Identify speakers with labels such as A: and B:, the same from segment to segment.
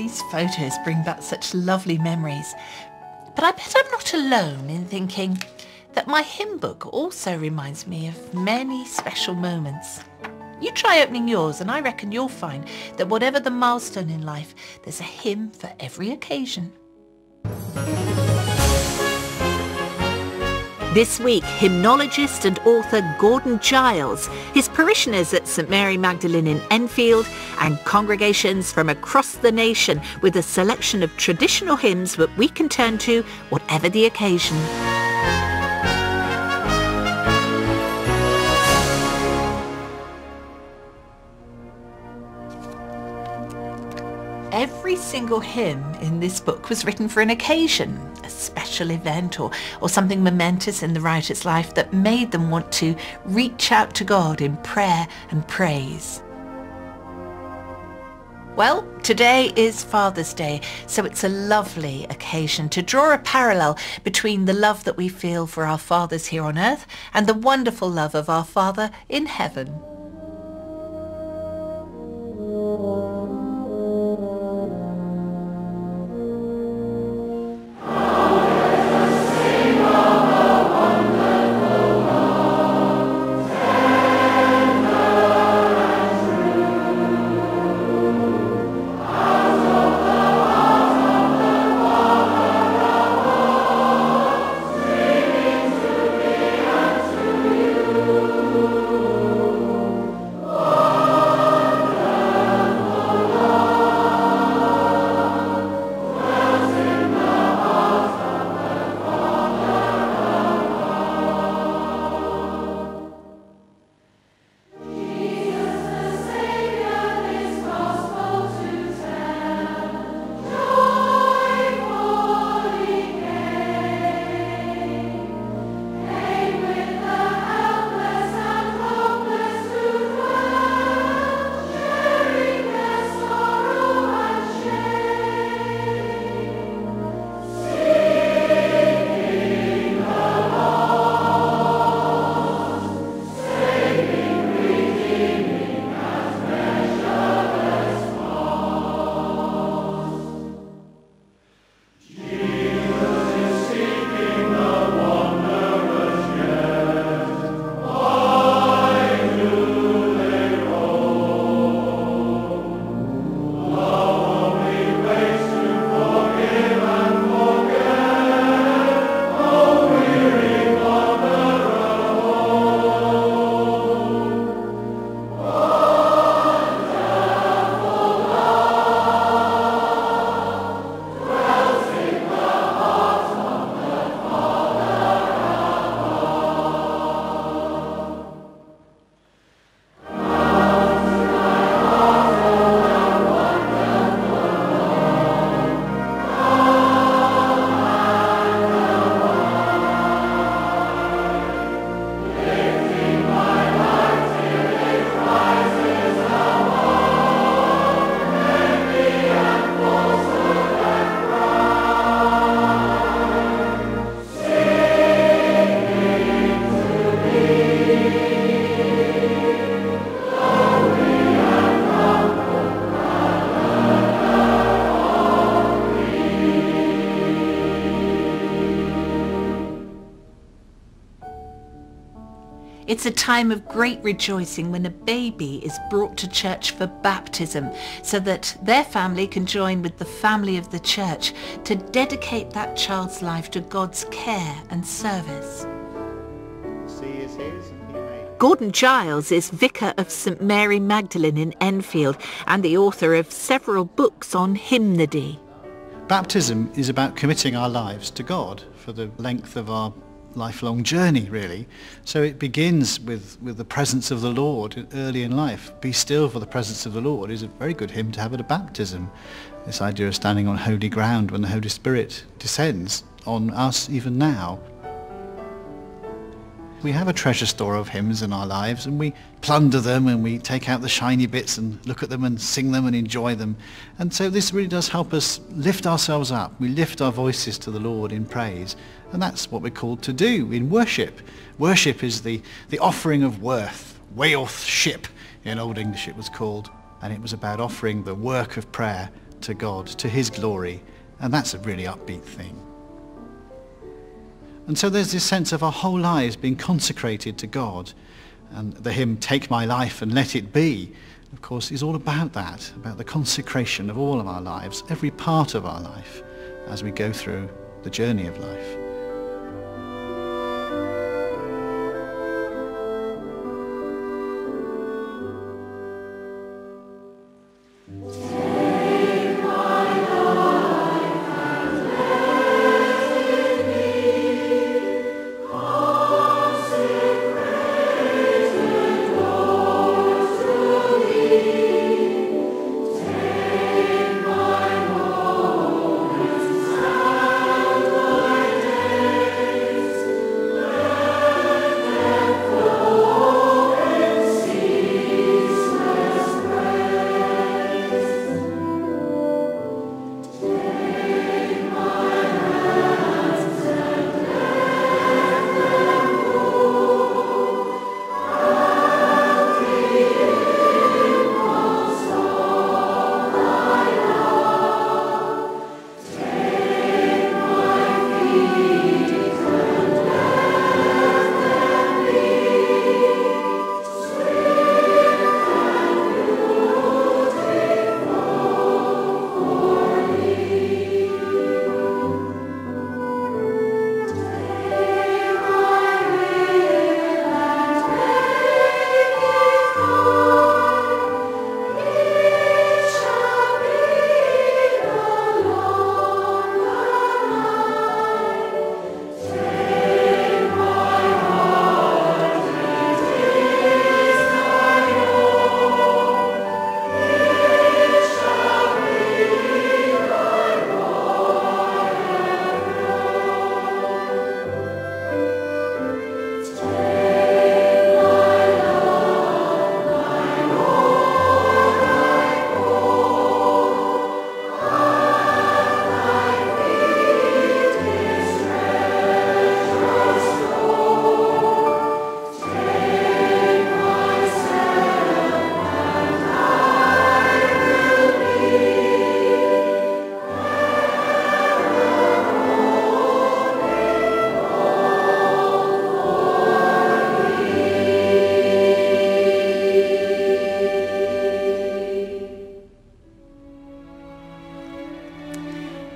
A: these photos bring back such lovely memories. But I bet I'm not alone in thinking that my hymn book also reminds me of many special moments. You try opening yours and I reckon you'll find that whatever the milestone in life, there's a hymn for every occasion.
B: This week, hymnologist and author Gordon Giles, his parishioners at St Mary Magdalene in Enfield, and congregations from across the nation with a selection of traditional hymns that we can turn to whatever the occasion.
A: Every single hymn in this book was written for an occasion, a special event or something momentous in the writer's life that made them want to reach out to God in prayer and praise. Well, today is Father's Day, so it's a lovely occasion to draw a parallel between the love that we feel for our fathers here on earth and the wonderful love of our Father in heaven. It's a time of great rejoicing when a baby is brought to church for baptism so that their family can join with the family of the church to dedicate that child's life to God's care and service.
B: Gordon Giles is vicar of St Mary Magdalene in Enfield and the author of several books on hymnody.
C: Baptism is about committing our lives to God for the length of our lifelong journey, really. So it begins with the presence of the Lord early in life. Be still for the presence of the Lord is a very good hymn to have at a baptism. This idea of standing on holy ground when the Holy Spirit descends on us even now. We have a treasure store of hymns in our lives and we plunder them and we take out the shiny bits and look at them and sing them and enjoy them. And so this really does help us lift ourselves up. We lift our voices to the Lord in praise, and that's what we're called to do in worship. Worship is the offering of worth. Wealth ship in Old English it was called, and it was about offering the work of prayer to God, to his glory, and that's a really upbeat thing. And so there's this sense of our whole lives being consecrated to God. And the hymn, Take My Life and Let It Be, of course, is all about that, about the consecration of all of our lives, every part of our life, as we go through the journey of life.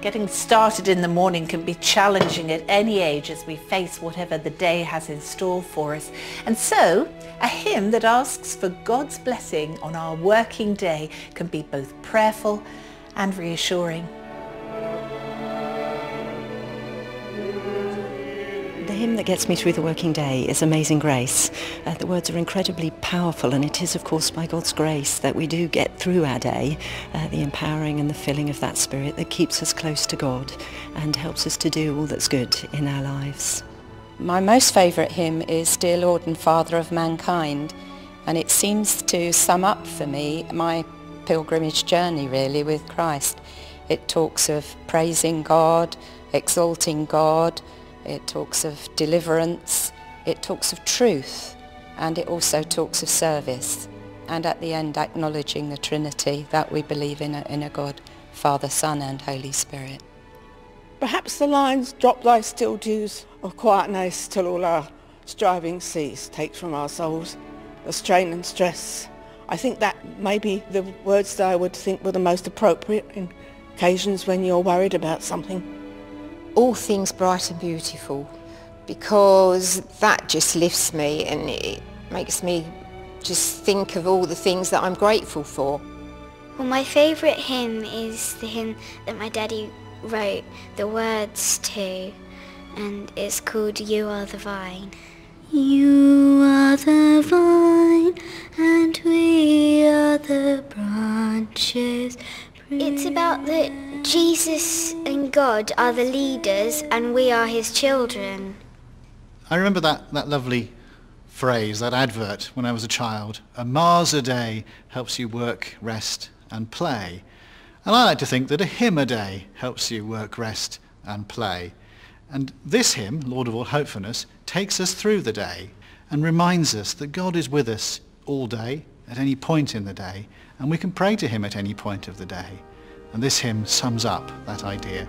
A: Getting started in the morning can be challenging at any age as we face whatever the day has in store for us. And so, a hymn that asks for God's blessing on our working day can be both prayerful and reassuring.
D: The hymn that gets me through the working day is Amazing Grace. The words are incredibly powerful, and it is of course by God's grace that we do get through our day, the empowering and the filling of that spirit that keeps us close to God and helps us to do all that's good in our lives.
E: My most favourite hymn is Dear Lord and Father of Mankind, and it seems to sum up for me my pilgrimage journey really with Christ. It talks of praising God, exalting God, it talks of deliverance, it talks of truth, and it also talks of service. And at the end acknowledging the Trinity, that we believe in a God, Father, Son and Holy Spirit.
F: Perhaps the lines, drop thy still dews of quietness till all our striving cease, take from our souls the strain and stress. I think that may be the words that I would think were the most appropriate in occasions when you're worried about something.
G: All things bright and beautiful, because that just lifts me and it makes me just think of all the things that I'm grateful for.
H: Well, my favourite hymn is the hymn that my daddy wrote the words to, and it's called You Are the Vine. You are the vine and we are the branches. It's about that Jesus and God are the leaders and we are his children.
C: I remember that lovely phrase, that advert when I was a child. A Mars a day helps you work, rest and play. And I like to think that a hymn a day helps you work, rest and play. And this hymn, Lord of All Hopefulness, takes us through the day and reminds us that God is with us all day, at any point in the day, and we can pray to him at any point of the day. And this hymn sums up that idea.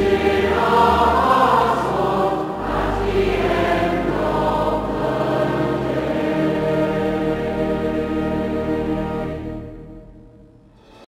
I: Amen.